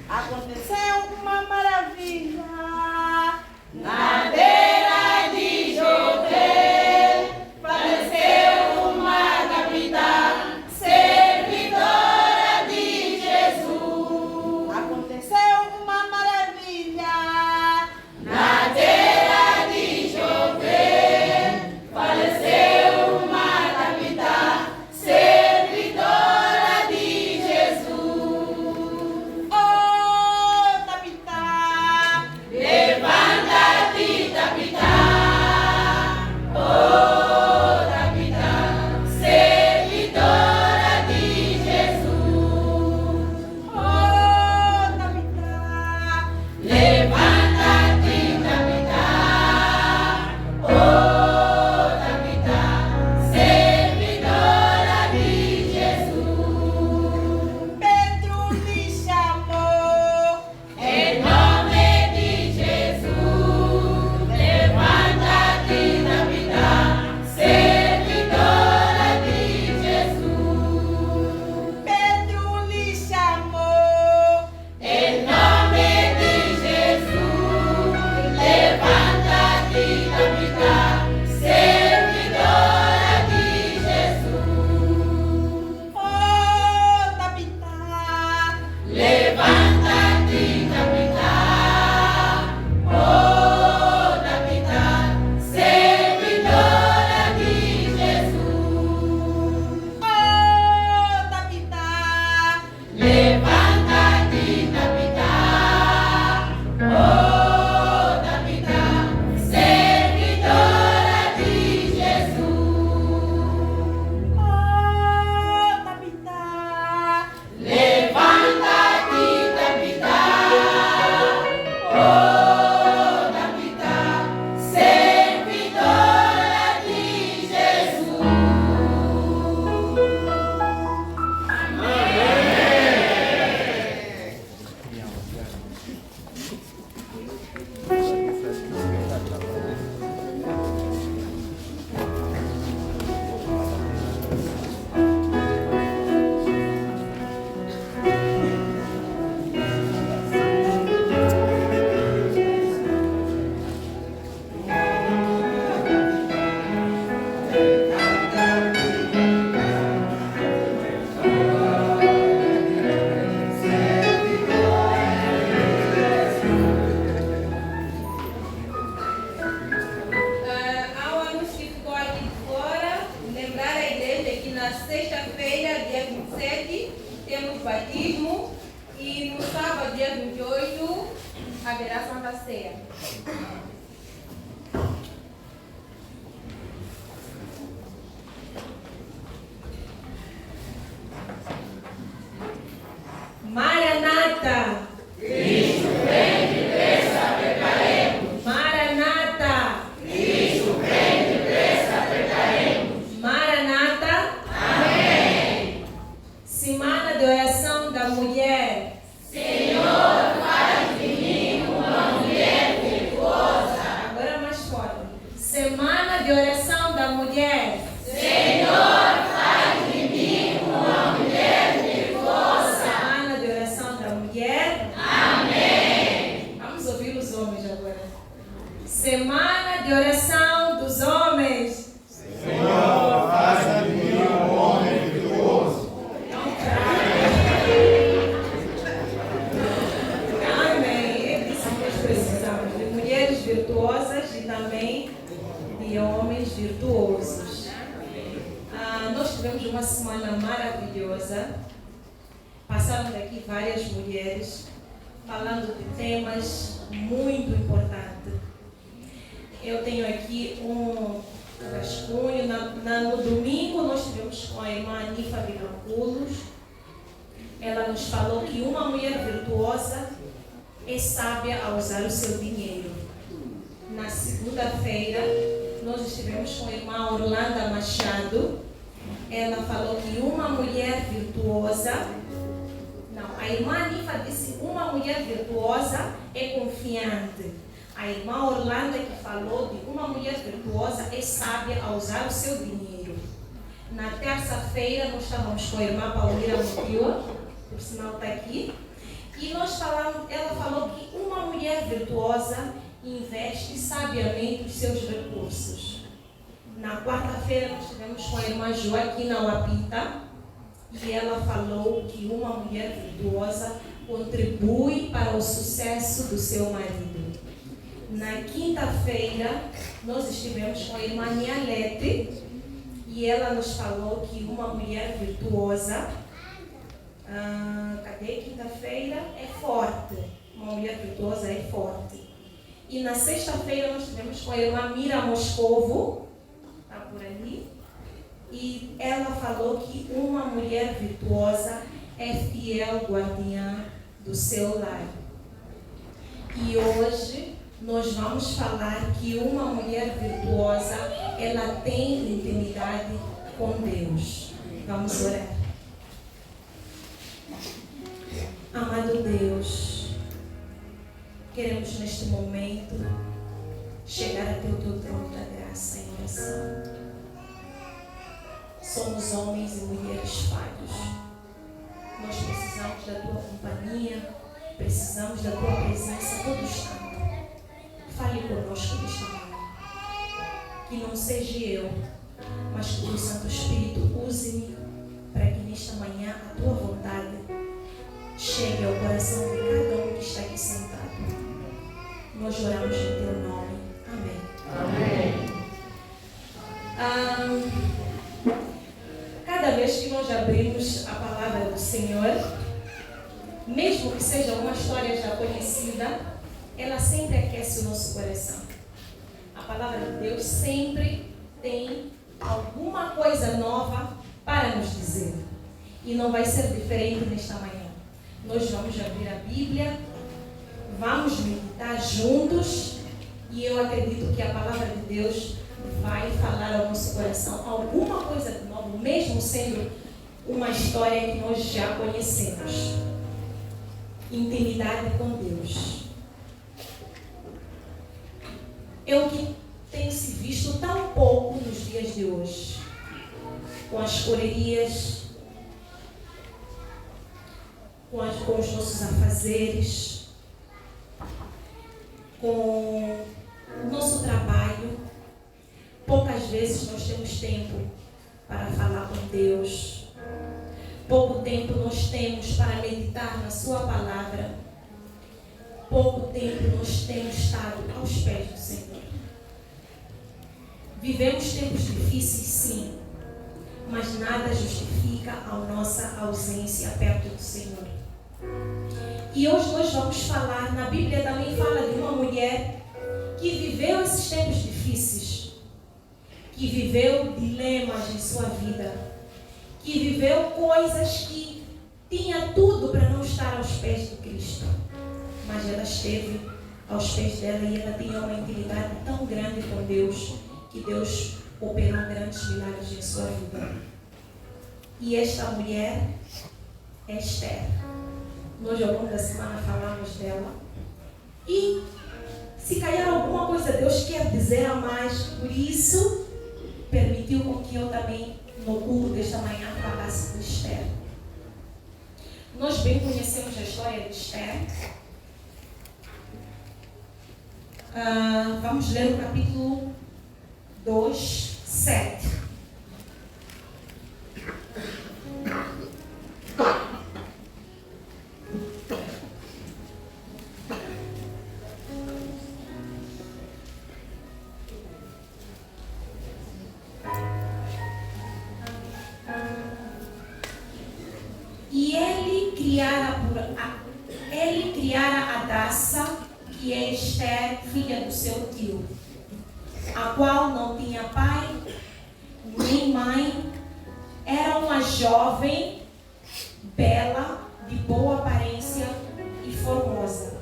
Aconteceu uma maravilha na beira de Jopé. Faleceu uma capitã, servidora de Jesus. Aconteceu uma maravilha na beira de Jopé. Faleceu uma capitã, servidora de Jesus. Levanta-te, Tabita. Oh, Tabita, servidora de Jesus. Oh, Tabita. Levanta-te, Tabita. Oh, Tabita, servidora de Jesus. Pedro lhe chamou em nome de Jesus. Levanta-te, Tabita, servidora de Jesus. Pedro lhe chamou em nome de Jesus. Levanta-te, Tabita, servidora de Jesus. Oh, Tabita, levanta-te, Tabita. Oh, Tabita, servidora de Jesus. Oh, Tabita, levanta-te, Tabita. Oh, Tabita, servidora de Jesus. Oh, Tabita, levanta-te, Tabita. Oh, Tabita, servidora de Jesus. Ao anúncio que ficou aqui de fora, lembrar a igreja que na sexta-feira, dia 27, temos batismo e no sábado, dia 28, haverá Santa Ceia. Maranata! Cristo vem depressa, preparemos. Maranata! Cristo vem depressa, preparemos. Maranata! Amém! Semana de oração da mulher. Senhor, faz de mim uma mulher virtuosa. Agora mais forte. Semana de oração da mulher. Senhor, faz de mim uma mulher virtuosa. Semana de oração da mulher. Amém. Vamos ouvir os homens agora. Semana de oração dos homens. Senhor, faça de mim um homem virtuoso. Amém. Ele disse que nós precisamos de mulheres virtuosas e também de homens virtuosos. Nós tivemos uma semana maravilhosa. Passaram daqui várias mulheres falando de temas muito importantes. Eu tenho aqui um rascunho. No domingo nós tivemos com a irmã Anifa Vilanculos. Ela nos falou que uma mulher virtuosa é sábia a usar o seu dinheiro. Na segunda-feira nós estivemos com a irmã Orlando Machado. ela falou que uma mulher virtuosa, não, a irmã Nifa disse uma mulher virtuosa é confiante. A irmã Orlando que falou de uma mulher virtuosa é sábia a usar o seu dinheiro. Na terça-feira nós estávamos com a irmã Paulina Mutio, por sinal está aqui, e ela falou que uma mulher virtuosa investe sabiamente os seus recursos. Na quarta-feira nós estivemos com a irmã Joaquina Wapita e ela falou que uma mulher virtuosa contribui para o sucesso do seu marido. Na quinta-feira nós estivemos com a irmã Nialete e ela nos falou que uma mulher virtuosa, quinta-feira, é forte. Uma mulher virtuosa é forte. E na sexta-feira nós estivemos com a irmã Mira Moscovo, está por ali, e ela falou que uma mulher virtuosa é fiel guardiã do seu lar. E hoje nós vamos falar que uma mulher virtuosa, ela tem intimidade com Deus. Vamos orar. Amado Deus, queremos neste momento chegar até o teu trono da graça em oração. Somos homens e mulheres falhos. Nós precisamos da tua companhia, precisamos da tua presença todo instante. Fale conosco nesta manhã. Que não seja eu, mas que o Santo Espírito use-me para que nesta manhã a tua vontade chegue ao coração de cada um que está aqui sentado. Nós oramos em teu nome. Amém. Amém. Cada vez que nós abrimos a palavra do Senhor, mesmo que seja uma história já conhecida, ela sempre aquece o nosso coração. A palavra de Deus sempre tem alguma coisa nova para nos dizer. E não vai ser diferente nesta manhã. Nós vamos abrir a Bíblia, vamos meditar juntos e eu acredito que a palavra de Deus vai falar ao nosso coração alguma coisa de novo, mesmo sendo uma história que nós já conhecemos. Intimidade com Deus. É o que tem se visto tão pouco nos dias de hoje, com as correrias, com os nossos afazeres, com o nosso trabalho. Poucas vezes nós temos tempo para falar com Deus. Pouco tempo nós temos para meditar na sua palavra. Pouco tempo nós temos estado aos pés do Senhor. Vivemos tempos difíceis, sim, mas nada justifica a nossa ausência perto do Senhor. E hoje nós vamos falar, na Bíblia também fala de uma mulher que viveu esses tempos difíceis, que viveu dilemas em sua vida, que viveu coisas que tinha tudo para não estar aos pés de Cristo, mas ela esteve aos pés dela e ela tinha uma intimidade tão grande com Deus, que Deus operou grandes milagres em sua vida. E esta mulher é Esther. Nós ao longo da semana falamos dela. E se calhar alguma coisa Deus quer dizer a mais, por isso permitiu com que eu também no culto desta manhã falasse de Esther. Nós bem conhecemos a história de Esther. Vamos ler o capítulo 2, 7. E ele criara Adassa, que é Esther, filha do seu tio, a qual não tinha pai nem mãe, era uma jovem, bela, de boa aparência e formosa.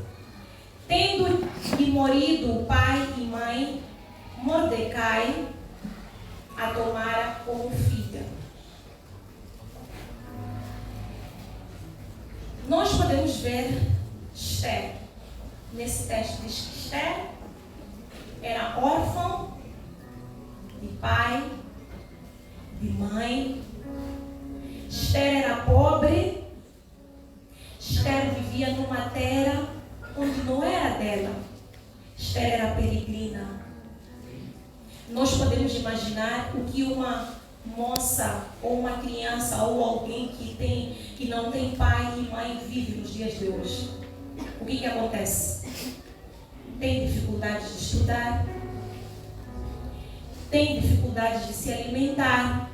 Tendo-lhe morrido o pai e mãe, Mordecai a tomara como filha. Nós podemos ver Esther. Nesse texto diz que Esther era órfã de pai, de mãe. Esther era pobre. Esther vivia numa terra onde não era dela. Esther era peregrina. Nós podemos imaginar o que uma moça ou uma criança ou alguém que não tem pai e mãe vive nos dias de hoje. O que acontece? Tem dificuldades de estudar, tem dificuldades de se alimentar,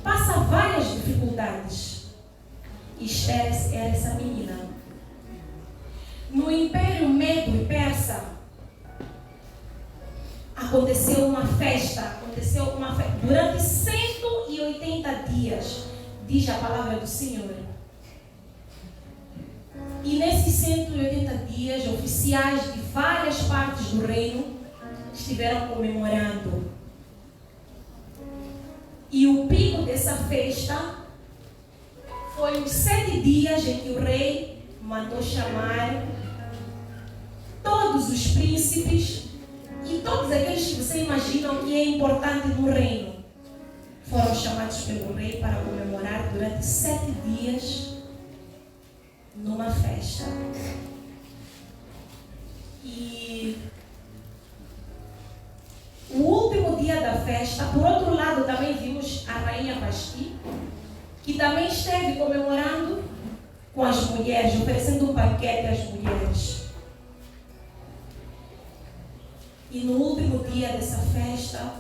passa várias dificuldades. E Esther era essa menina. No Império Medo e Persa, aconteceu uma festa. Durante 180 dias, diz a palavra do Senhor. E nesses 180 dias, oficiais de várias partes do reino estiveram comemorando. E o pico dessa festa foi os 7 dias em que o rei mandou chamar todos os príncipes e todos aqueles que você imagina que é importante no reino. Foram chamados pelo rei para comemorar durante 7 dias numa festa. E o último dia da festa, por outro lado, também vimos a rainha Vasti, que também esteve comemorando com as mulheres, oferecendo um banquete às mulheres. E no último dia dessa festa,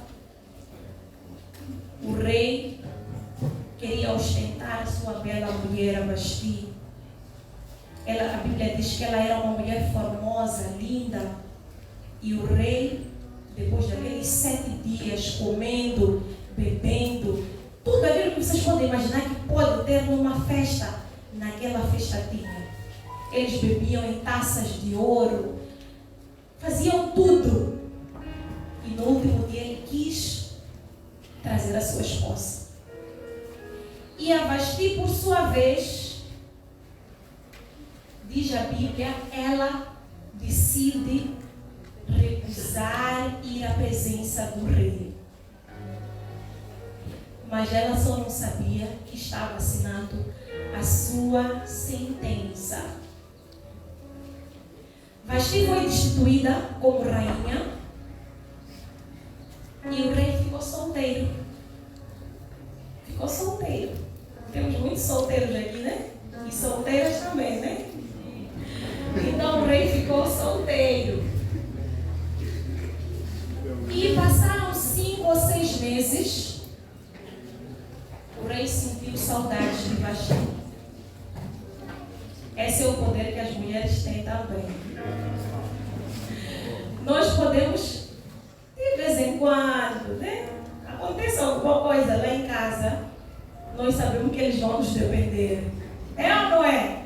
o rei queria ostentar a sua bela mulher, a Vasti. A Bíblia diz que ela era uma mulher formosa, linda. E o rei, depois daqueles 7 dias comendo, bebendo, tudo aquilo que vocês podem imaginar que pode ter numa festa, naquela festa tinha. Eles bebiam em taças de ouro, faziam tudo. E no último dia ele quis trazer a sua esposa. E a Vasti, por sua vez, diz a Bíblia, ela decide recusar ir à presença do rei. Mas ela só não sabia que estava assinando a sua sentença. Vasti foi destituída como rainha e o rei ficou solteiro. Ficou solteiro. Temos muitos solteiros aqui, né? E solteiras também, né? Então o rei ficou solteiro. E passaram 5 ou 6 meses. O rei sentiu saudades de Vasti. Esse é o poder que as mulheres têm também. Nós podemos, de vez em quando, né? Acontece alguma coisa lá em casa, nós sabemos que eles vão nos depender. É ou não é?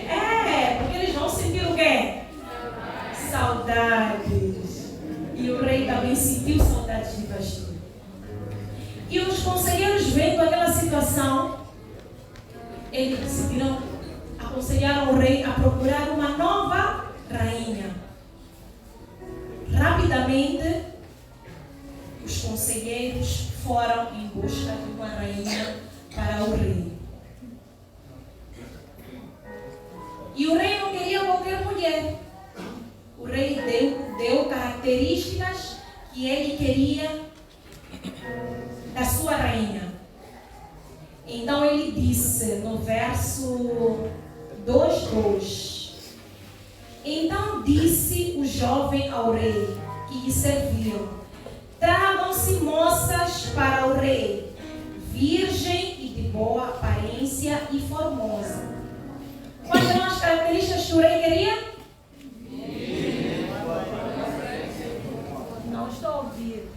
É, porque eles vão sentir o quê? Saudades. E o rei também sentiu saudades de Vasti. E os conselheiros, vendo aquela situação, eles decidiram, aconselharam o rei a procurar uma nova rainha. Rapidamente, os conselheiros foram em busca de uma rainha para o rei. E o rei não queria qualquer mulher. O rei deu características que ele queria da sua rainha. Então ele disse no verso 2:2: Então disse o jovem ao rei que lhe serviam: Tragam-se moças para o rei, virgem e de boa aparência e formosa. Quais eram as características que o rei queria? Não estou a ouvir.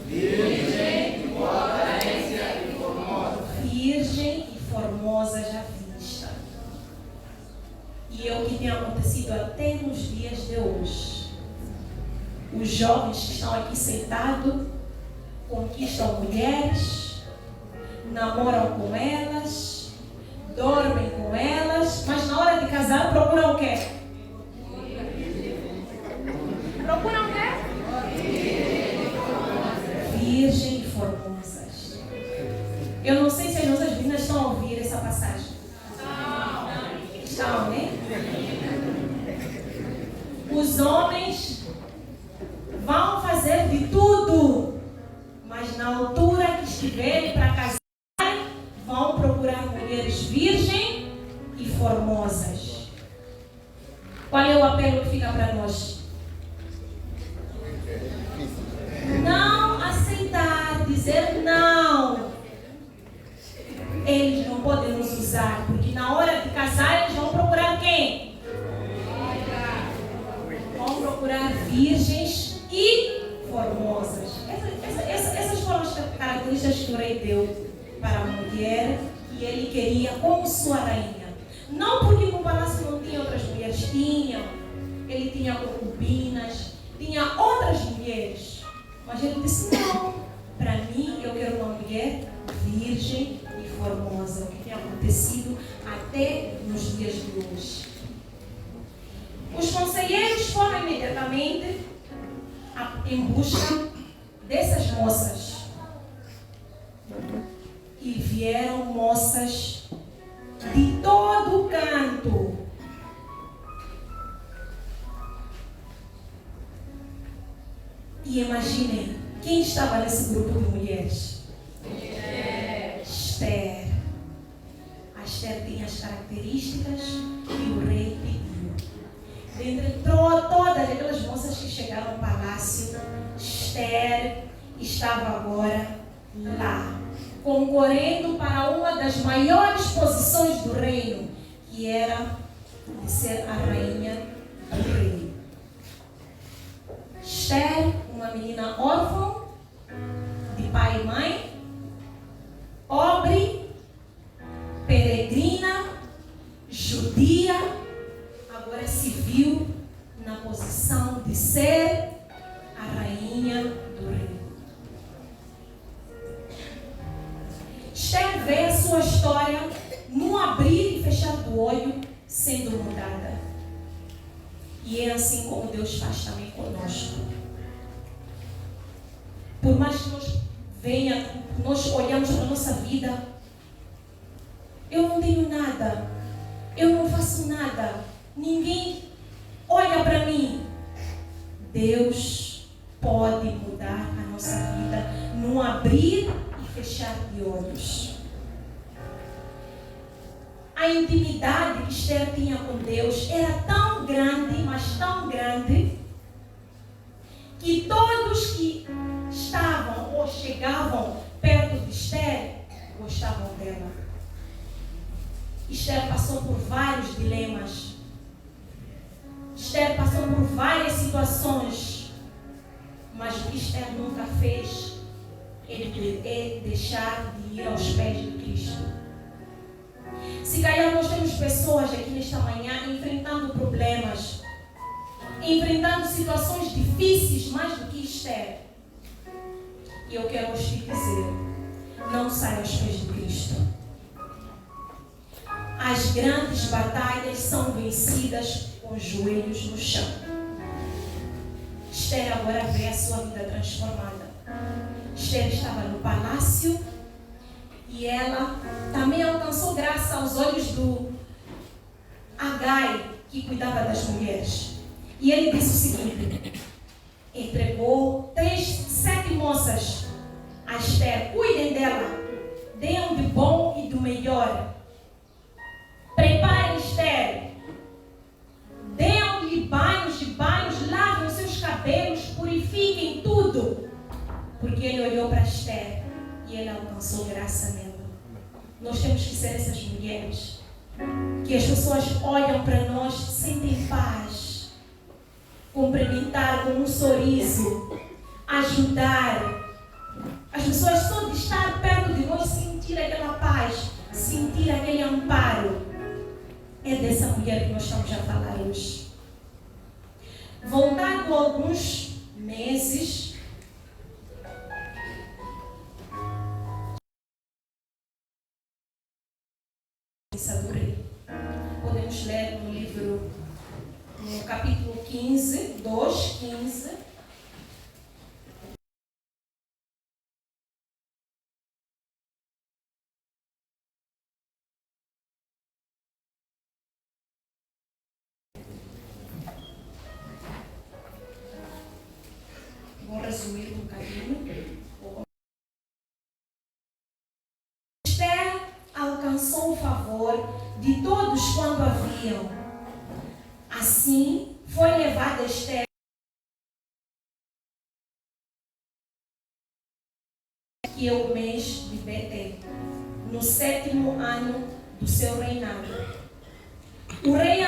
Virgem e boa aparência e formosa. Virgem e formosa já vista. E é o que tem acontecido até nos dias de hoje. Os jovens que estão aqui sentados conquistam mulheres, namoram com elas, dormem com elas, mas na hora de casar procuram o quê? Procuram o quê? Virgem e formosas. Eu não sei se as nossas meninas estão a ouvir essa passagem. Estão, né? Os homens vão fazer de tudo, mas na altura que estiverem para casar, vão procurar mulheres virgens e formosas. Qual é o apelo que fica para nós? Não aceitar, dizer não. Eles não podem nos usar, porque na hora de casar eles vão procurar quem? Vão procurar virgens e formosas. Essas foram as características que o rei deu para a mulher que ele queria como sua rainha. Não porque no palácio não tinha outras mulheres, ele tinha concubinas, tinha outras mulheres, mas ele disse não, para mim eu quero uma mulher virgem e formosa, o que tem acontecido até nos dias de hoje. Os conselheiros foram imediatamente em busca dessas moças. E vieram moças de todo o canto. E imaginem, quem estava nesse grupo de mulheres? Esther. A Esther tinha as características que o rei pediu. Dentre todas aquelas moças que chegaram ao palácio, Esther estava agora lá, concorrendo para uma das maiores posições do reino, que era de ser a rainha do reino. Esther, uma menina órfã, de pai e mãe, pobre, peregrina, judia, agora se viu na posição de ser a rainha do reino. Esther vê a sua história no abrir e fechar do olho sendo mudada. E é assim como Deus faz também conosco. Por mais que nós olhamos para a nossa vida, eu não tenho nada, eu não faço nada, ninguém olha para mim. Deus pode mudar a nossa vida no abrir e fechar de olhos. A intimidade que Esther tinha com Deus era tão grande, mas tão grande, que todos que estavam ou chegavam perto de Esther gostavam dela. Esther passou por vários dilemas. Esther passou por várias situações, mas o que Esther nunca fez é deixar de ir aos pés de Cristo. Se calhar nós temos pessoas aqui nesta manhã enfrentando problemas, enfrentando situações difíceis mais do que Esther. E eu quero te dizer, não saia aos pés de Cristo. As grandes batalhas são vencidas com os joelhos no chão. Esther agora vê a sua vida transformada. Esther estava no palácio e ela também alcançou graça aos olhos do Agai, que cuidava das mulheres. E ele disse o seguinte: entregou 7 moças a Esther, cuidem dela, deem de bom e do melhor. Preparem Esther, deem-lhe banhos, lavem os seus cabelos, purifiquem tudo. Porque ele olhou para Esther e ele alcançou graça nela. Nós temos que ser essas mulheres que as pessoas olham para nós, sentem paz, cumprimentar com um sorriso, ajudar. As pessoas só de estar perto de nós sentir aquela paz, sentir aquele amparo. É dessa mulher que nós estamos a falar hoje. Voltado alguns meses, capítulo 15, 2:15. Vou resumir um bocadinho. Esther alcançou o favor de todos quanto haviam. Assim, foi levada Esther que é o mês de Betel, no 7º ano do seu reinado. O rei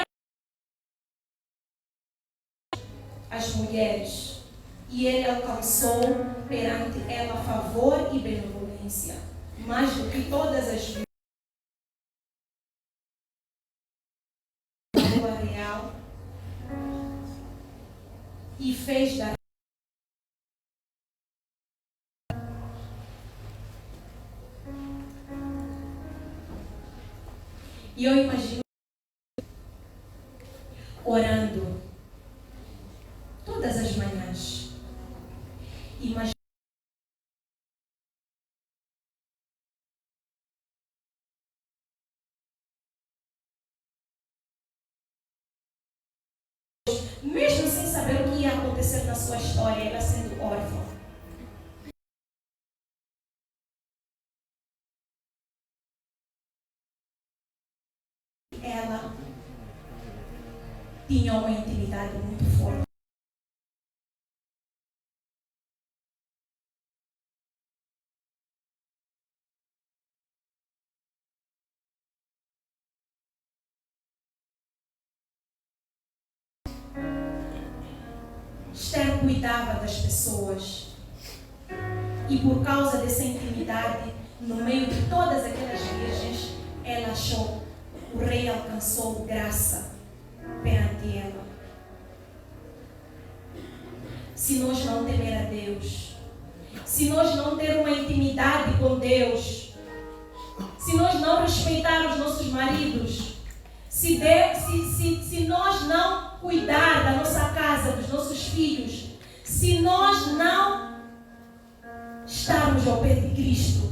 as mulheres, e ele alcançou perante ela favor e benevolência, mais do que todas as viúvas real, e fez da e eu imagino orando todas as manhãs. Imagina mesmo sem saber o que ia acontecer na sua história, ela sendo órfã. Ela tinha uma intimidade muito forte. Esther cuidava das pessoas. E por causa dessa intimidade, no meio de todas aquelas virgens, ela achou, o rei alcançou graça perante ela. Se nós não temer a Deus, se nós não ter uma intimidade com Deus, se nós não respeitar os nossos maridos, se nós não cuidar da nossa casa, dos nossos filhos, se nós não estarmos ao pé de Cristo,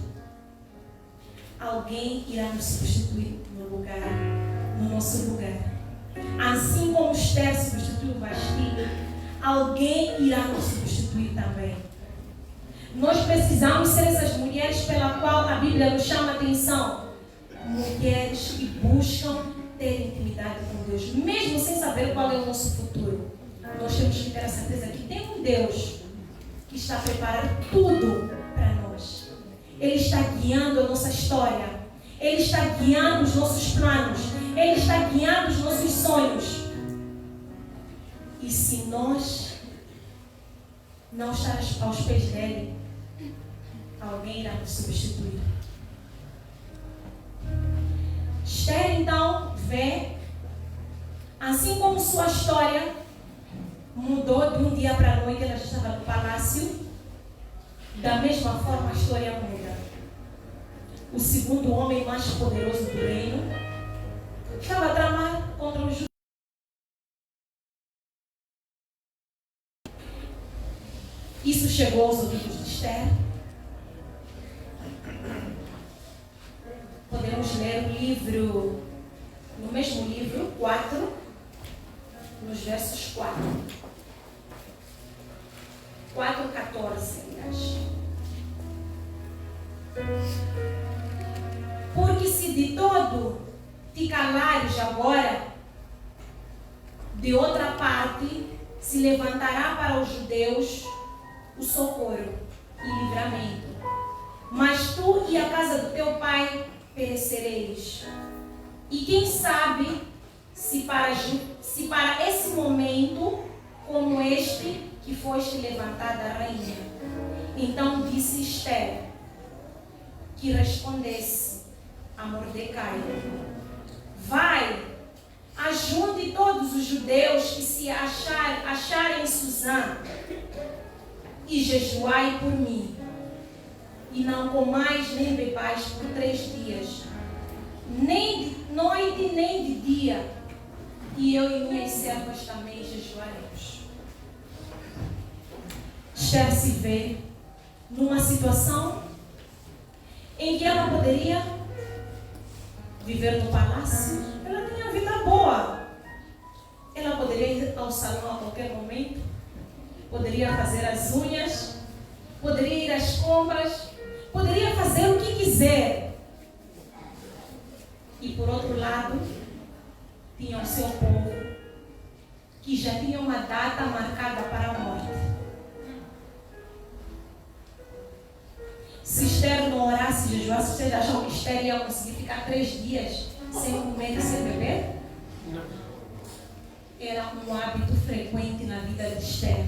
alguém irá nos substituir no nosso lugar. Assim como Esther substituiu Vasti, alguém irá nos substituir também. Nós precisamos ser essas mulheres pela qual a Bíblia nos chama a atenção. Mulheres que buscam ter intimidade com Deus, mesmo sem saber qual é o nosso futuro. Nós temos que ter a certeza que tem um Deus que está preparando tudo para nós. Ele está guiando a nossa história. Ele está guiando os nossos planos. Ele está guiando os nossos sonhos. E se nós não estarmos aos pés dele, alguém irá nos substituir. Esther então vê, assim como sua história mudou de um dia para a noite, ela já estava no palácio, da mesma forma a história muda. O segundo homem mais poderoso do reino estava a tramar contra os judeus. Isso chegou aos ouvidos de Esther. Podemos ler o livro, no mesmo livro, 4, nos versos 4:14, aliás. Porque se de todo te calares agora, de outra parte se levantará para os judeus o socorro e livramento. Mas tu e a casa do teu pai perecereis. E quem sabe se para esse momento como este que foste levantada a rainha. Então disse Esther, que respondesse a Mordecai: vai, ajunte todos os judeus que se acharem em Susã e jejuai por mim. E não comais nem bebais por 3 dias, nem de noite nem de dia, E eu e minhas servas também jejuaremos. Esther se vê numa situação em que ela poderia viver no palácio. Ela tinha vida boa. Ela poderia ir ao salão a qualquer momento. Poderia fazer as unhas. Poderia ir às compras. Poderia fazer o que quiser. E por outro lado, tinha o seu povo, que já tinha uma data marcada para a morte. Se Esther não orasse e jejuasse, vocês acham que Esther ia conseguir ficar 3 dias sem comer e sem beber? Não. Era um hábito frequente na vida de Esther.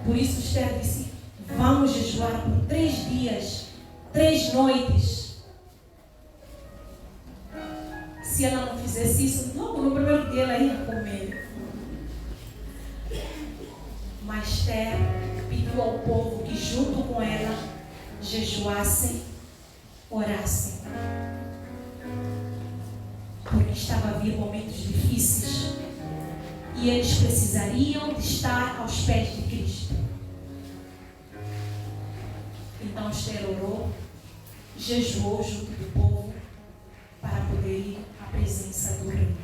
Por isso Esther disse, vamos jejuar por 3 dias, 3 noites. Se ela não fizesse isso, logo no primeiro dia ela ia comer. Mas Esther pediu ao povo que junto com ela jejuassem, orassem. Porque estava a vir momentos difíceis e eles precisariam de estar aos pés de Cristo. Então Esther orou, jejuou junto do povo para poder ir à presença do rei.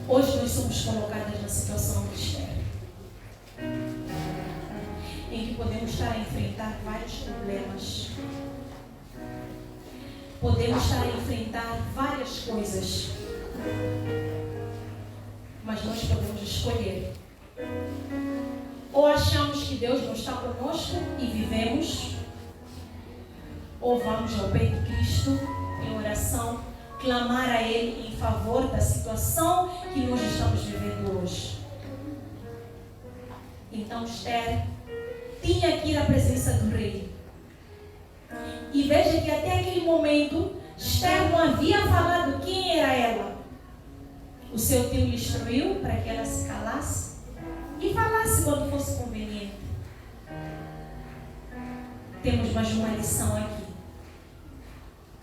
Hoje nós somos colocadas na situação de Esther, em que podemos estar a enfrentar vários problemas, podemos estar a enfrentar várias coisas, mas nós podemos escolher. Ou achamos que Deus não está conosco e vivemos, ou vamos ao pé de Cristo em oração, clamar a Ele em favor da situação que nós estamos vivendo hoje. Então Esther tinha que ir à presença do rei. E veja que até aquele momento Esther não havia falado quem era ela. O seu tio lhe instruiu para que ela se calasse e falasse quando fosse conveniente. Temos mais uma lição aqui.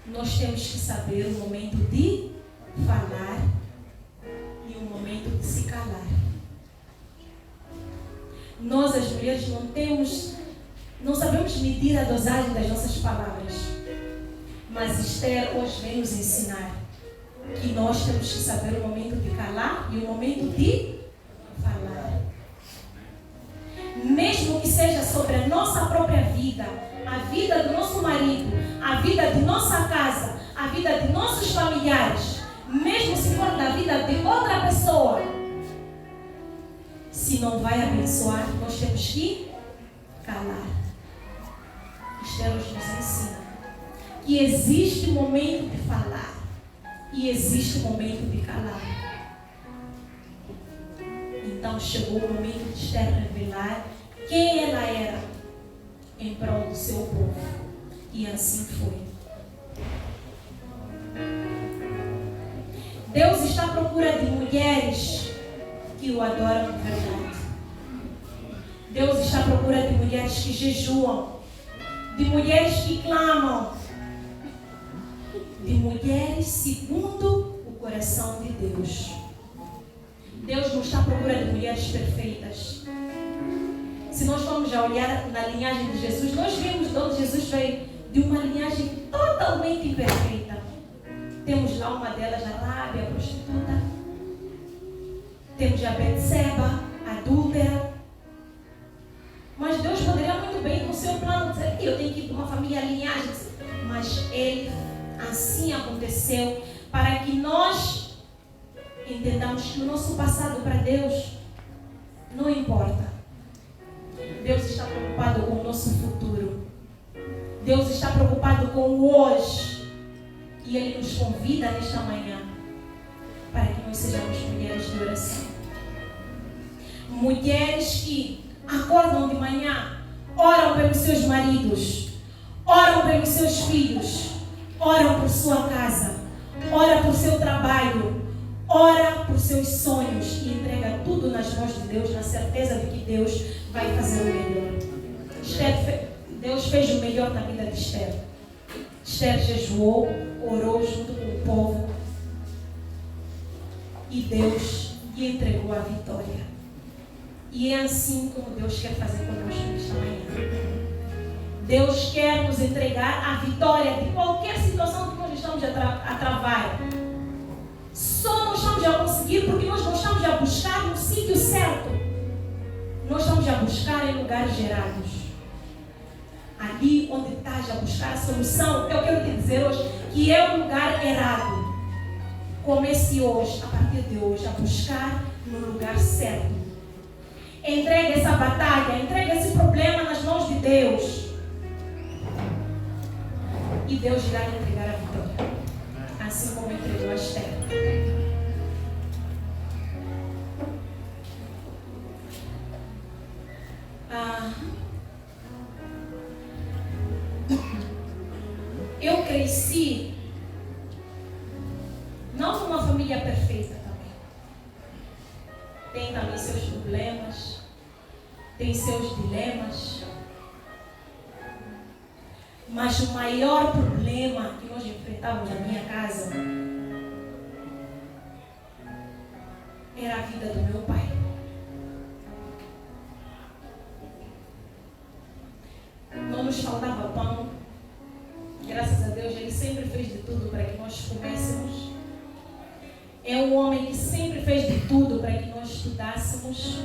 Nós temos que saber o momento de falar e o momento de se calar. Nós, as mulheres, não sabemos medir a dosagem das nossas palavras. Mas Esther hoje vem nos ensinar que nós temos que saber o momento de calar e o momento de falar. Mesmo que seja sobre a nossa própria vida, a vida do nosso marido, a vida de nossa casa, a vida de nossos familiares, mesmo se for da vida de outra pessoa, se não vai abençoar, nós temos que calar. Esther nos ensina que existe momento de falar e existe momento de calar. Então chegou o momento de Esther revelar quem ela era em prol do seu povo. E assim foi. Deus está à procura de mulheres que o adoram de verdade. Deus está à procura de mulheres que jejuam, de mulheres que clamam, de mulheres segundo o coração de Deus. Deus não está à procura de mulheres perfeitas. Se nós formos a olhar na linhagem de Jesus, nós vemos de onde Jesus veio, de uma linhagem totalmente imperfeita. Temos lá uma delas, a Rábia, a prostituta. Temos a Betseba, a adúltera. Mas Deus poderia muito bem, com o seu plano, dizer que eu tenho que ir para uma família linhagem. Mas Ele, assim aconteceu, para que nós entendamos que o nosso passado para Deus não importa. Deus está preocupado com o nosso futuro. Deus está preocupado com o hoje. E Ele nos convida nesta manhã para que nós sejamos mulheres de oração. Mulheres que acordam de manhã, oram pelos seus maridos, oram pelos seus filhos, oram por sua casa, oram por seu trabalho, ora por seus sonhos e entrega tudo nas mãos de Deus, na certeza de que Deus vai fazer o melhor. Esther Deus fez o melhor na vida de Esther. Esther jejuou, orou junto com o povo e Deus lhe entregou a vitória. E é assim como Deus quer fazer conosco nesta manhã. Deus quer nos entregar a vitória de qualquer situação que nós estamos a travar. Só não estamos a conseguir porque nós não estamos a buscar no sítio certo. Nós estamos a buscar em lugares errados. Ali onde estás a buscar a solução, eu quero te dizer hoje que é um lugar errado. Comece hoje, a partir de hoje, a buscar no lugar certo. Entregue essa batalha, entregue esse problema nas mãos de Deus. E Deus irá lhe entregar a vitória. Assim como entregou a Esther. Eu cresci não numa família perfeita também. Tem também seus problemas, tem seus dilemas. Mas o maior problema que nós enfrentávamos na minha casa era a vida do meu pai. Não nos faltava pão. Graças a Deus, ele sempre fez de tudo para que nós comêssemos. É um homem que sempre fez de tudo para que nós estudássemos.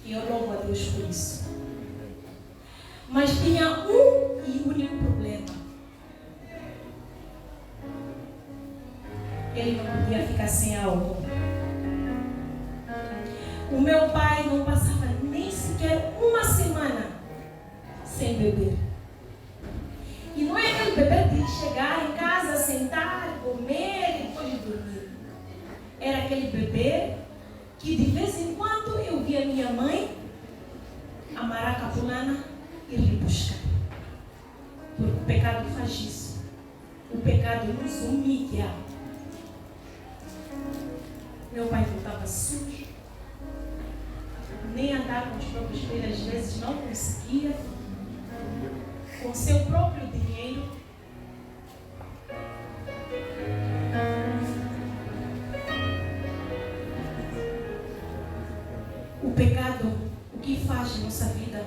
E eu louvo a Deus por isso. Mas tinha um e único problema. Ele não podia ficar sem álcool. O meu pai não passava nem sequer uma semana sem beber. E não é aquele beber de chegar em casa, sentar, comer e depois dormir. Era aquele beber que de vez em quando eu via minha mãe, a maracapulana, ir lhe buscar. Porque o pecado faz isso. O pecado nos humilha. Meu pai não estava sujo. Nem andar com os próprios pés, às vezes não conseguia. Com seu próprio dinheiro. O pecado, o que faz em nossa vida?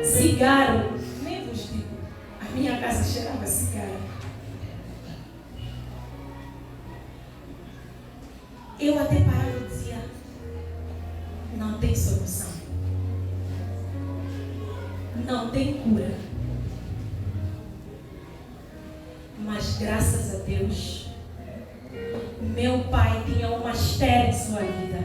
Cigarro, nem vos digo, a minha casa cheirava cigarro. Eu até parava e dizia, não tem solução, não tem cura. Mas graças a Deus, meu pai tinha uma Esther em sua vida.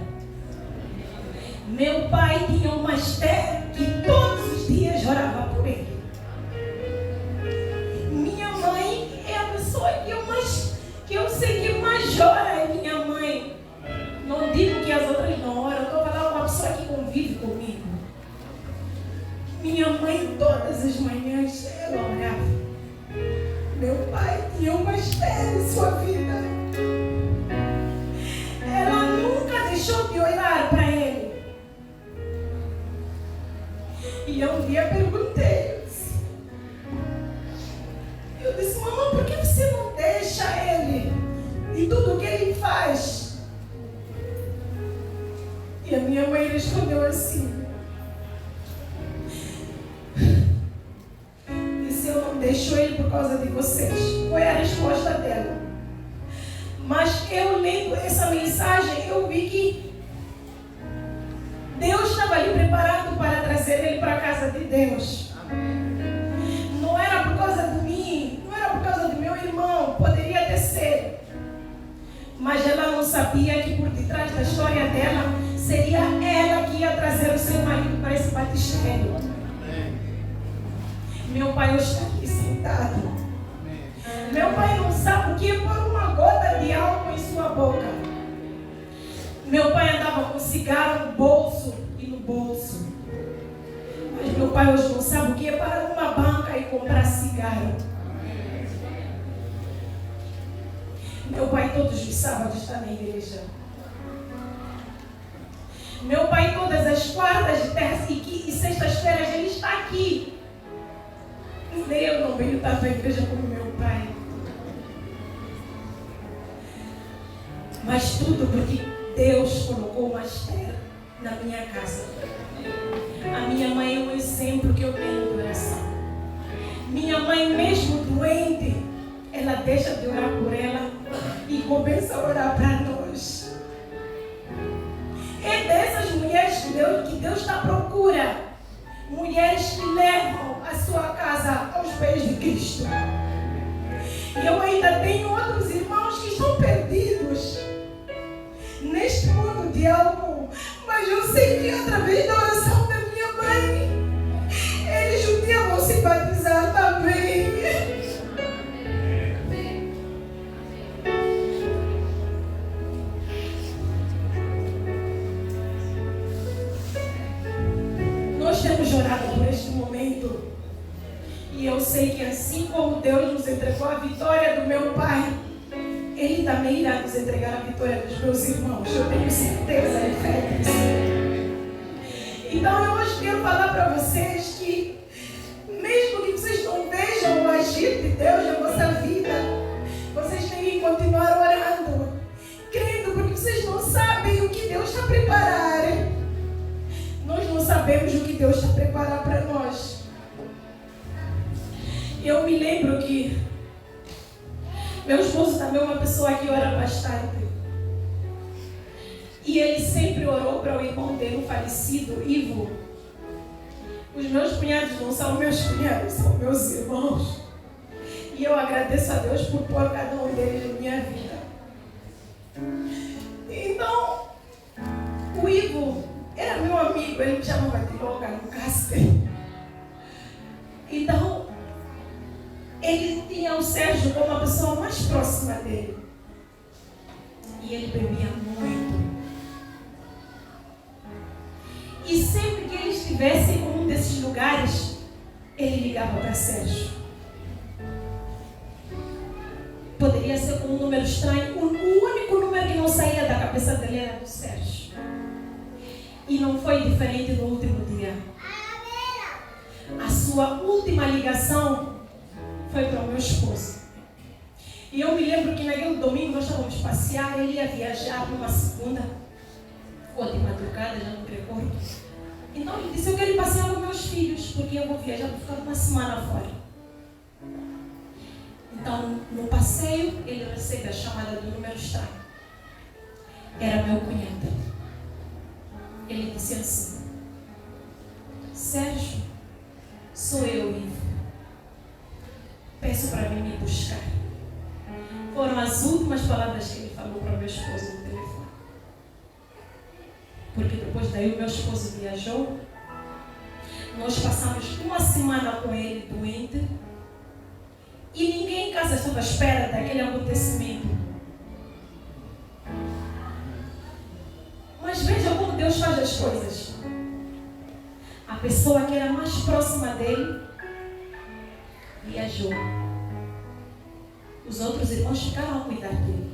Meu pai tinha uma Esther que todos os dias orava por ele. Minha mãe é a pessoa que eu sei que mais ora é minha mãe. Não digo que as outras não oram, estou falando uma pessoa que convive comigo. Minha mãe todas as manhãs ela orava. Meu pai tinha uma Esther em sua vida. Ela nunca deixou de orar para ele. E eu um dia perguntei, eu disse, mamãe, por que você não deixa ele e tudo o que ele faz? E a minha mãe respondeu assim, disse, eu não deixo ele por causa de vocês. Foi a resposta dela. Mas eu lendo essa mensagem, eu vi que Deus estava ali preparado para trazer ele para a casa de Deus. Não era por causa de mim, não era por causa do meu irmão, poderia até ser. Mas ela não sabia que por detrás da história dela, seria ela que ia trazer o seu marido para esse batistério. Meu pai hoje está aqui sentado. Meu pai não sabe o que é pôr uma gota de álcool em sua boca. Meu pai andava com cigarro no bolso e no bolso. Mas meu pai hoje não sabe o que é parar numa banca e comprar cigarro. Meu pai todos os sábados está na igreja. Meu pai, todas as quartas, terças e sextas-feiras, ele está aqui. Eu não venho tanto à igreja como meu pai. Mas tudo porque Deus colocou uma Esther na minha casa. A minha mãe é um exemplo que eu tenho de oração. Minha mãe, mesmo doente, ela deixa de orar por ela e começa a orar para nós. É dessas mulheres que Deus está à procura. Mulheres que levam a sua casa aos pés de Cristo. E eu ainda tenho outros irmãos que estão perdidos neste mundo de álcool. Mas eu sei que através da oração da minha mãe, eles um dia vão se batizar também. Nós temos orado por este momento. E eu sei que assim como Deus nos entregou a vitória do meu pai, Ele também irá nos entregar a vitória dos meus irmãos. Eu tenho certeza e fé nisso. Então eu hoje quero falar para vocês que, mesmo que vocês não vejam o agir de Deus na vossa vida, vocês têm que continuar orando, crendo, porque vocês não sabem o que Deus está a preparar. Nós não sabemos o que Deus está a preparar para nós. Eu me lembro que meu esposo também é uma pessoa que ora bastante. E ele sempre orou para o irmão dele, o falecido, Ivo. Os meus cunhados não são meus cunhados, são meus irmãos. E eu agradeço a Deus por pôr cada um deles na minha vida. Então, o Ivo era meu amigo, ele me chamava de louca no Casper. Então, ele tinha o Sérgio como a pessoa mais próxima dele. E ele bebia muito. E sempre que ele estivesse em um desses lugares, ele ligava para Sérgio. Poderia ser com um número estranho. O único número que não saía da cabeça dele era do Sérgio. E não foi diferente no último dia. A sua última ligação foi para o meu esposo. E eu me lembro que naquele domingo nós estávamos a passear, ele ia viajar numa segunda ou de madrugada, já não me recordo. Então ele disse, eu quero ir passear com meus filhos, porque eu vou viajar, vou ficar uma semana fora. Então, no passeio, ele recebe a chamada do número estranho. Era meu cunhado. Ele disse assim, Sérgio, sou eu, Ivo. Peço para vir me buscar. Foram as últimas palavras que ele falou para o meu esposo no telefone. Porque depois daí o meu esposo viajou. Nós passamos uma semana com ele doente. E ninguém em casa estava à espera daquele acontecimento. Mas veja como Deus faz as coisas. A pessoa que era mais próxima dele viajou. Os outros irmãos ficaram a cuidar dele.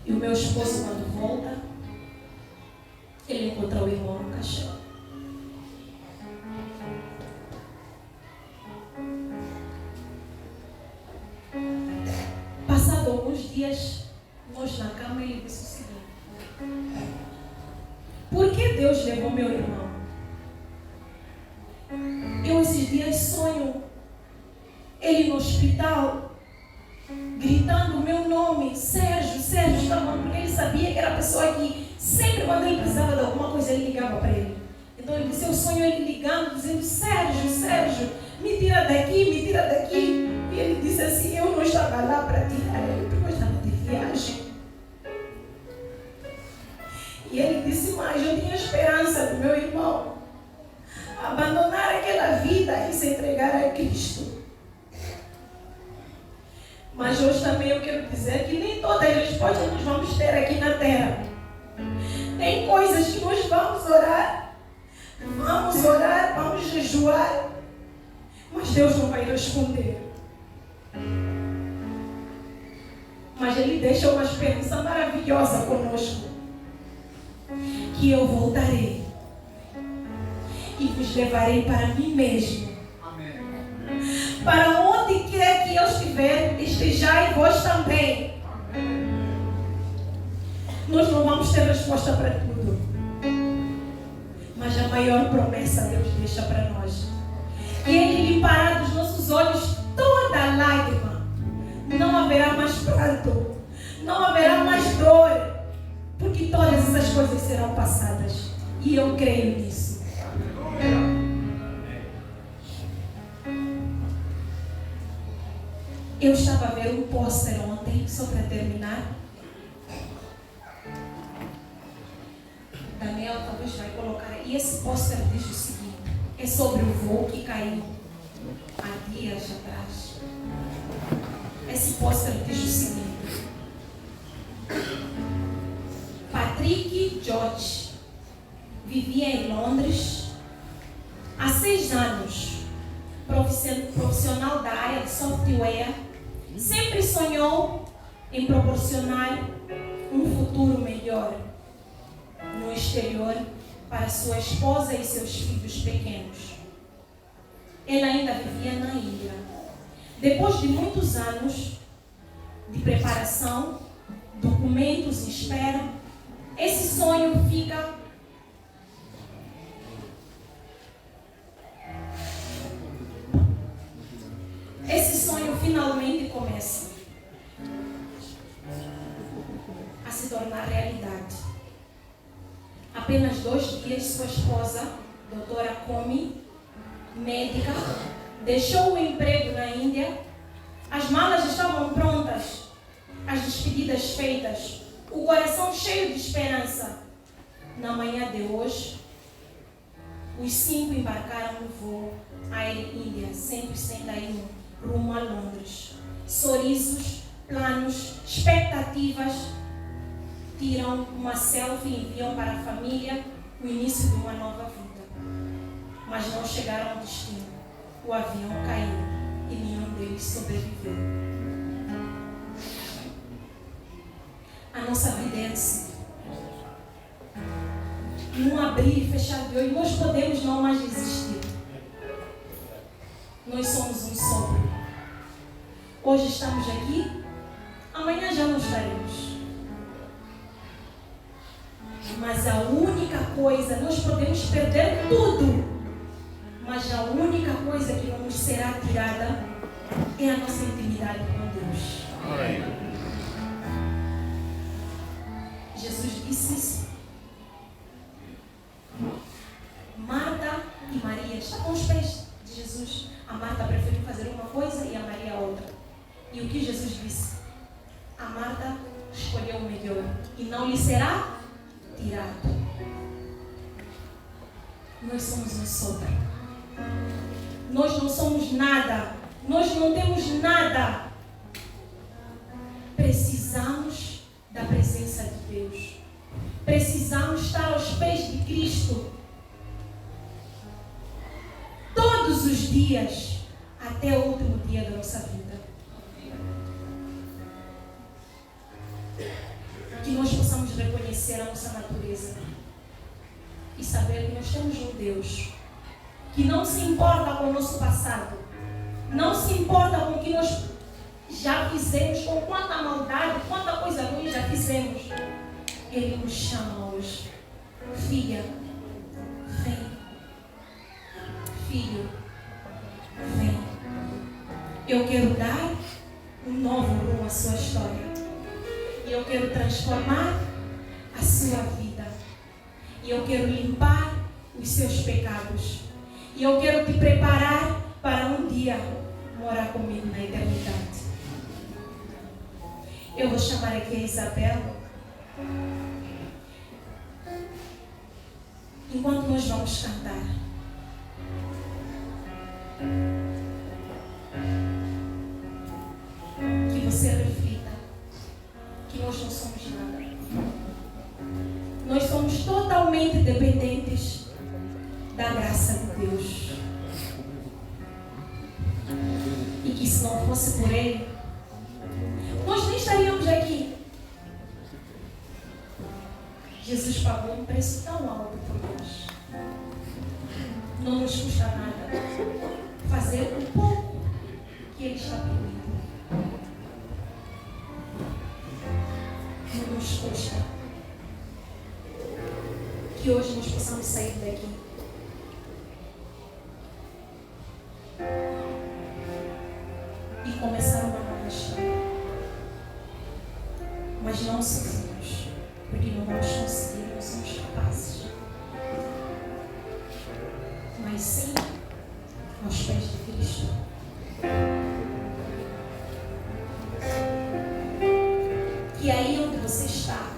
E o meu esposo, quando volta, ele encontra o irmão no caixão. Passado alguns dias, nós na cama, ele disse o seguinte: por que Deus levou meu irmão? Eu esses dias sonho ele no hospital, gritando o meu nome, Sérgio, Sérgio, porque ele sabia que era a pessoa que sempre quando ele precisava de alguma coisa, ele ligava para ele. Então ele disse, eu sonho ele ligando, dizendo, Sérgio, Sérgio, me tira daqui, me tira daqui. E ele disse assim, eu não estava lá para tirar ele, porque eu estava de viagem. E ele disse, mas eu tinha esperança do meu irmão abandonar aquela vida e se entregar a Cristo. Mas hoje também eu quero dizer que nem todas as respostas nós vamos ter aqui na terra. Tem coisas que nós vamos orar, vamos jejuar, mas Deus não vai responder. Mas Ele deixa uma experiência maravilhosa conosco. que eu voltarei e vos levarei para mim mesmo. Para onde quer que eu estiver, estejai vós também. Nós não vamos ter resposta para tudo, mas a maior promessa Deus deixa para nós: que Ele limpará dos nossos olhos toda lágrima. Não haverá mais pranto, não haverá mais dor, porque todas essas coisas serão passadas. E eu creio nisso. Eu estava a ver um pôster ontem, só para terminar. Daniel talvez vai colocar. E esse pôster diz o seguinte: é sobre o voo que caiu há dias atrás. Esse pôster diz o seguinte: Patrick George vivia em Londres há 6 anos, profissional da área de software, sempre sonhou em proporcionar um futuro melhor no exterior para sua esposa e seus filhos pequenos. Ele ainda vivia na Índia. Depois de muitos anos de preparação, documentos em espera, esse sonho fica finalmente começa a se tornar realidade. Apenas 2 dias, sua esposa, doutora Komi, médica, deixou o emprego na Índia. As malas estavam prontas, as despedidas feitas, o coração cheio de esperança. Na manhã de hoje, os 5 embarcaram no voo Air India 161 rumo a Londres. Sorrisos, planos, expectativas. Tiram uma selfie e enviam para a família o início de uma nova vida. Mas não chegaram ao destino. O avião caiu e nenhum deles sobreviveu. A nossa vida é assim. Num abrir e fechar de olho, nós podemos não mais existir. Nós somos um sopro. Hoje estamos aqui, amanhã já não estaremos. Mas a única coisa, nós podemos perder tudo, mas a única coisa que não nos será tirada é a nossa intimidade com Deus. Jesus disse isso. Marta e Maria estavam aos pés de Jesus. A Marta preferiu fazer uma coisa e a Maria outra. E o que Jesus disse? A Marta escolheu o melhor e não lhe será tirado. Nós somos um sopro. Nós não somos nada. Nós não temos nada. Precisamos da presença de Deus. Precisamos estar aos pés de Cristo. Todos os dias, até o último dia da nossa vida. Que nós possamos reconhecer a nossa natureza e saber que nós temos um Deus que não se importa com o nosso passado, não se importa com o que nós já fizemos, com quanta maldade, quanta coisa ruim já fizemos. Ele nos chama hoje: filha, vem. Filho, vem. Eu quero dar um novo rumo à sua história. E eu quero transformar a sua vida. E eu quero limpar os seus pecados. E eu quero te preparar para um dia morar comigo na eternidade. Eu vou chamar aqui a Isabel. Enquanto nós vamos cantar, que você reflita que nós não somos nada. Nós somos totalmente dependentes da graça de Deus. E que se não fosse por Ele, nós nem estaríamos aqui. Jesus pagou um preço tão alto por nós. Não nos custa nada fazer um pouco que Ele está pedindo. Não nos custa que hoje nós possamos sair daqui e começar uma nova história. Mas não sozinhos, porque não vamos conseguir, não somos capazes. Mas sim, aos pés de Cristo. E aí onde você está,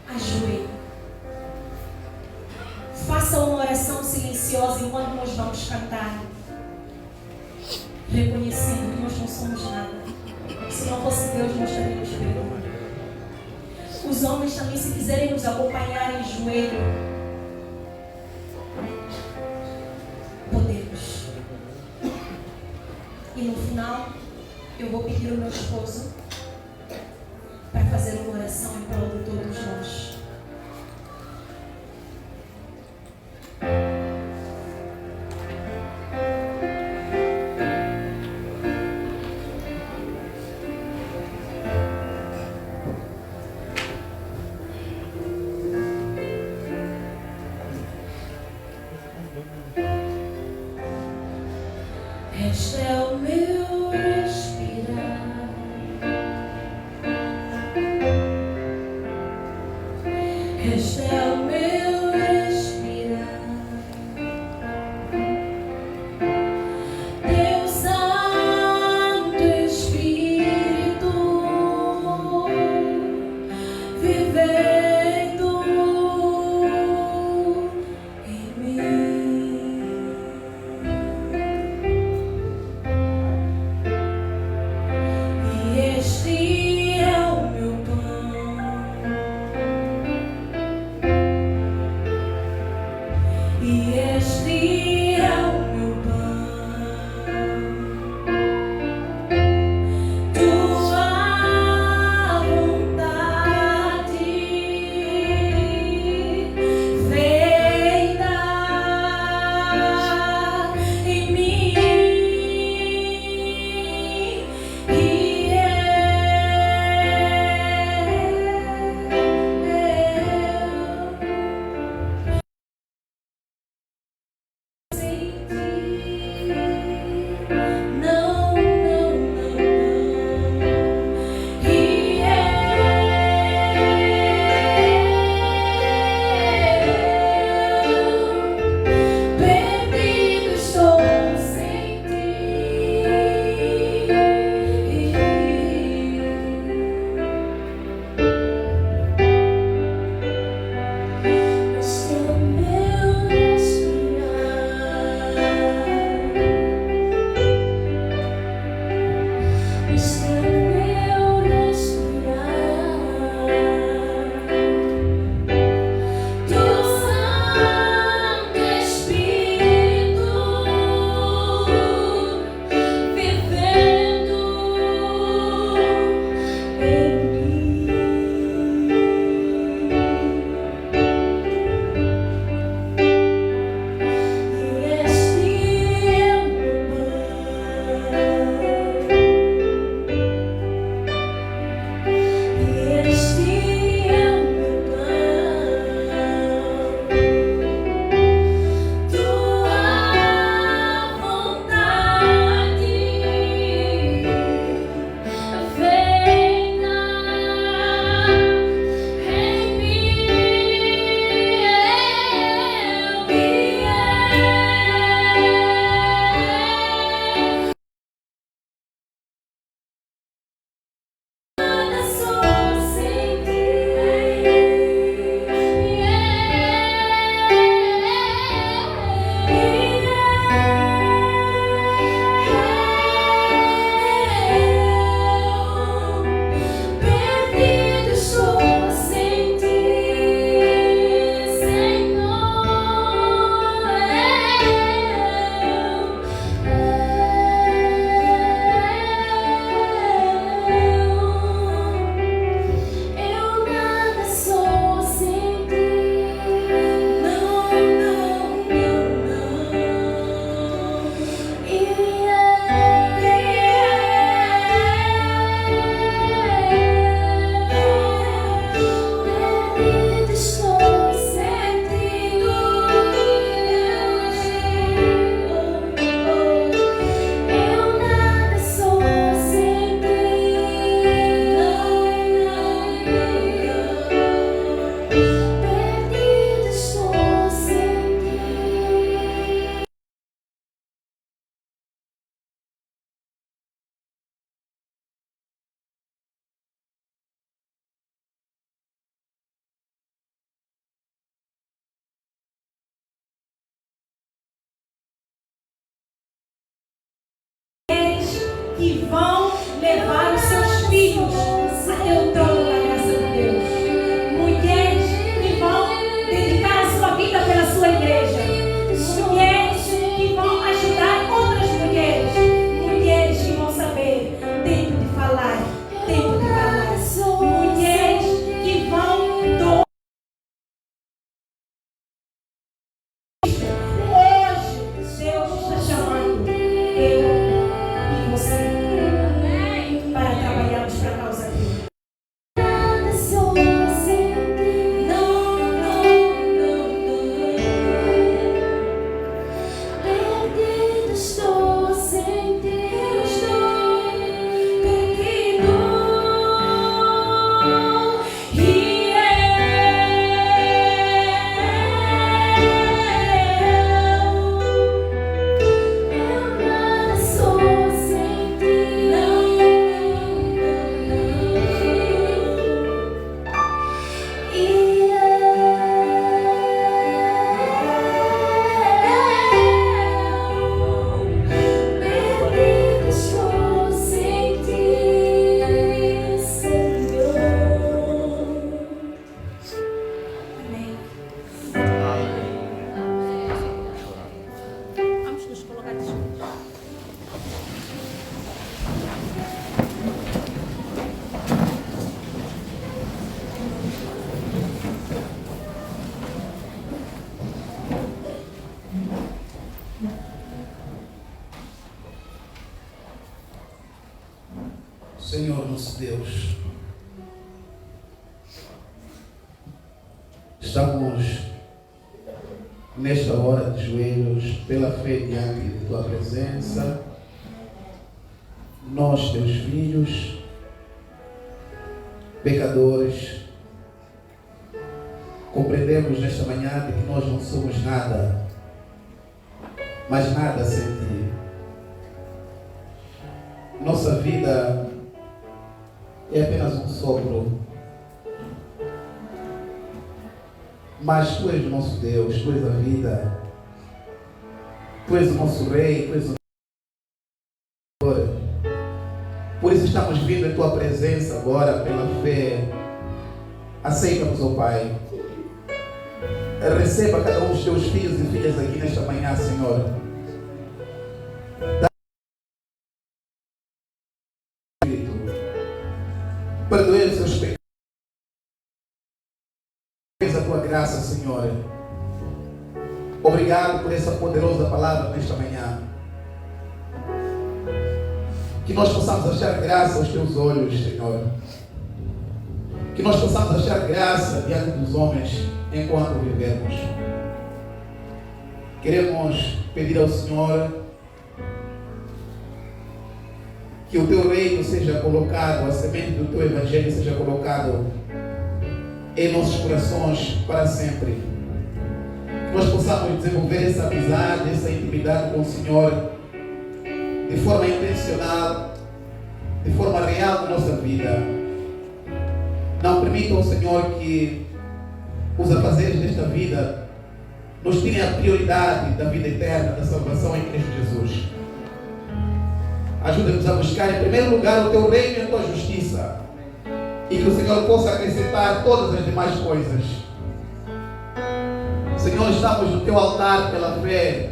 ajoelhe. Faça uma oração silenciosa enquanto nós vamos cantar, reconhecendo que nós não somos nada. Se não fosse Deus, nós estaríamos perdidos. Os homens também, se quiserem nos acompanhar em joelho, podemos. E no final, eu vou pedir ao meu esposo para fazer uma oração em prol de todos nós. Este é o meu respirar, este é o meu respirar. Deus Santo Espírito, vivendo em mim. Este é o meu pão, e este é o meu pão. Tua vontade feita em mim. E que vão levar os seus filhos até o trono da graça de Deus. Mulheres que vão dedicar a sua vida pela sua igreja. Mulheres que vão ajudar outras mulheres. Mulheres que vão saber tempo de falar, tempo de falar. Mulheres que vão doar. Hoje Deus está chamando eu e você para trabalharmos para a causa dele. Senhor nosso Deus, estamos nesta hora de joelhos pela fé diante de Tua presença, nós, Teus filhos, pecadores, compreendemos nesta manhã de que nós não somos nada, mas nada sem Ti. Nossa vida é apenas um sopro, mas Tu és o nosso Deus, Tu és a vida, Tu és o nosso Rei, Tu és o nosso Senhor. Por isso estamos vindo em Tua presença agora pela fé. Aceita-nos, ó Pai. Receba cada um dos Teus filhos e filhas aqui nesta manhã, Senhor. Perdoe os seus pecados. A Tua graça, Senhor. Obrigado por essa poderosa palavra nesta manhã. Que nós possamos achar graça aos Teus olhos, Senhor. Que nós possamos achar graça diante dos homens enquanto vivemos. Queremos pedir ao Senhor que o Teu reino seja colocado, a semente do Teu Evangelho seja colocado em nossos corações para sempre. Que nós possamos desenvolver essa amizade, essa intimidade com o Senhor de forma intencional, de forma real na nossa vida. Não permita ao Senhor que os afazeres desta vida nos tirem a prioridade da vida eterna, da salvação em Cristo Jesus. Ajuda-nos a buscar em primeiro lugar o Teu reino e a Tua justiça, e que o Senhor possa acrescentar todas as demais coisas. Senhor, estamos no Teu altar pela fé,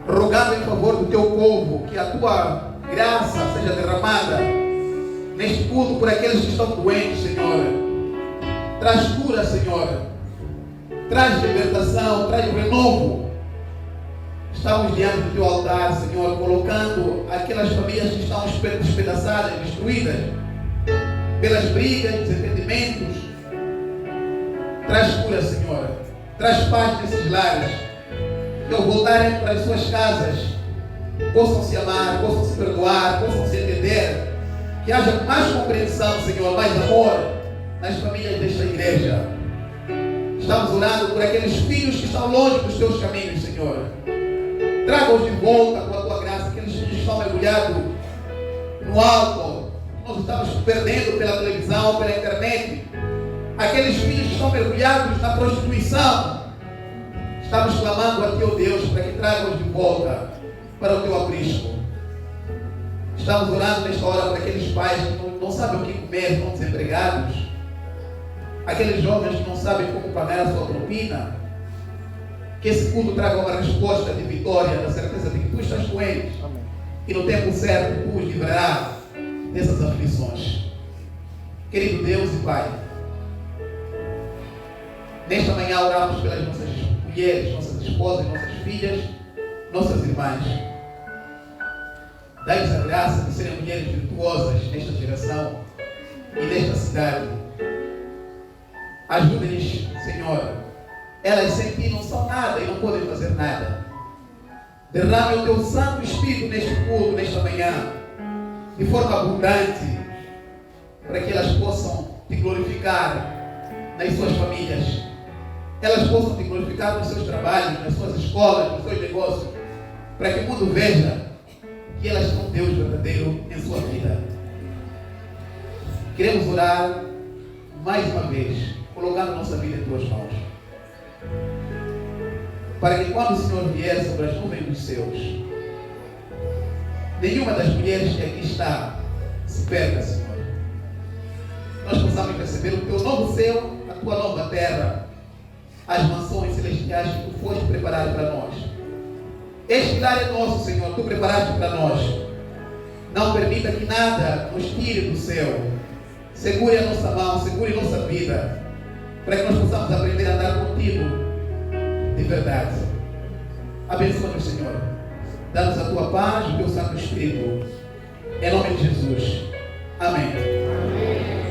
rogando em favor do Teu povo, que a Tua graça seja derramada neste culto por aqueles que estão doentes, Senhor. Traz cura, Senhor. Traz libertação, traz renovo. Estamos diante do Teu altar, Senhor, colocando aquelas famílias que estão despedaçadas, destruídas pelas brigas, desentendimentos. Traz cura, Senhor. Traz paz nesses lares. Que ao voltarem para as suas casas, possam se amar, possam se perdoar, possam se entender. Que haja mais compreensão, Senhor, mais amor nas famílias desta igreja. Estamos orando por aqueles filhos que estão longe dos Teus caminhos, Senhor. Traga-os de volta com a Tua graça, aqueles filhos que estão mergulhados no álcool, que nós estamos perdendo pela televisão, pela internet. Aqueles filhos que estão mergulhados na prostituição. Estamos clamando a Ti, ó Deus, para que traga-os de volta para o Teu aprisco. Estamos orando nesta hora para aqueles pais que não sabem o que comer, estão desempregados. Aqueles jovens que não sabem como pagar a sua propina. Que esse culto traga uma resposta de vitória, da certeza de que tu estás com eles. E no tempo certo tu os livrarás dessas aflições. Querido Deus e Pai, nesta manhã oramos pelas nossas mulheres, nossas esposas, nossas filhas, nossas irmãs. Dai-nos a graça de serem mulheres virtuosas nesta geração e nesta cidade. Ajuda-lhes, Senhor. Elas sem ti não são nada e não podem fazer nada. Derrame o teu Santo Espírito neste culto, nesta manhã, de forma abundante, para que elas possam te glorificar nas suas famílias. Elas possam te glorificar nos seus trabalhos, nas suas escolas, nos seus negócios, para que o mundo veja que elas são Deus verdadeiro em sua vida. Queremos orar mais uma vez, colocando nossa vida em tuas mãos, para que quando o Senhor vier sobre as nuvens dos céus, nenhuma das mulheres que aqui está se perca, Senhor. Nós possamos receber o teu novo céu, a tua nova terra, as mansões celestiais que tu foste preparado para nós. Este lar é nosso, Senhor, tu preparaste para nós. Não permita que nada nos tire do céu. Segure a nossa mão, segure nossa vida, para que nós possamos aprender a andar contigo de verdade. Abençoa-nos, Senhor. Dá-nos a tua paz, o teu Santo Espírito. Em nome de Jesus. Amém. Amém.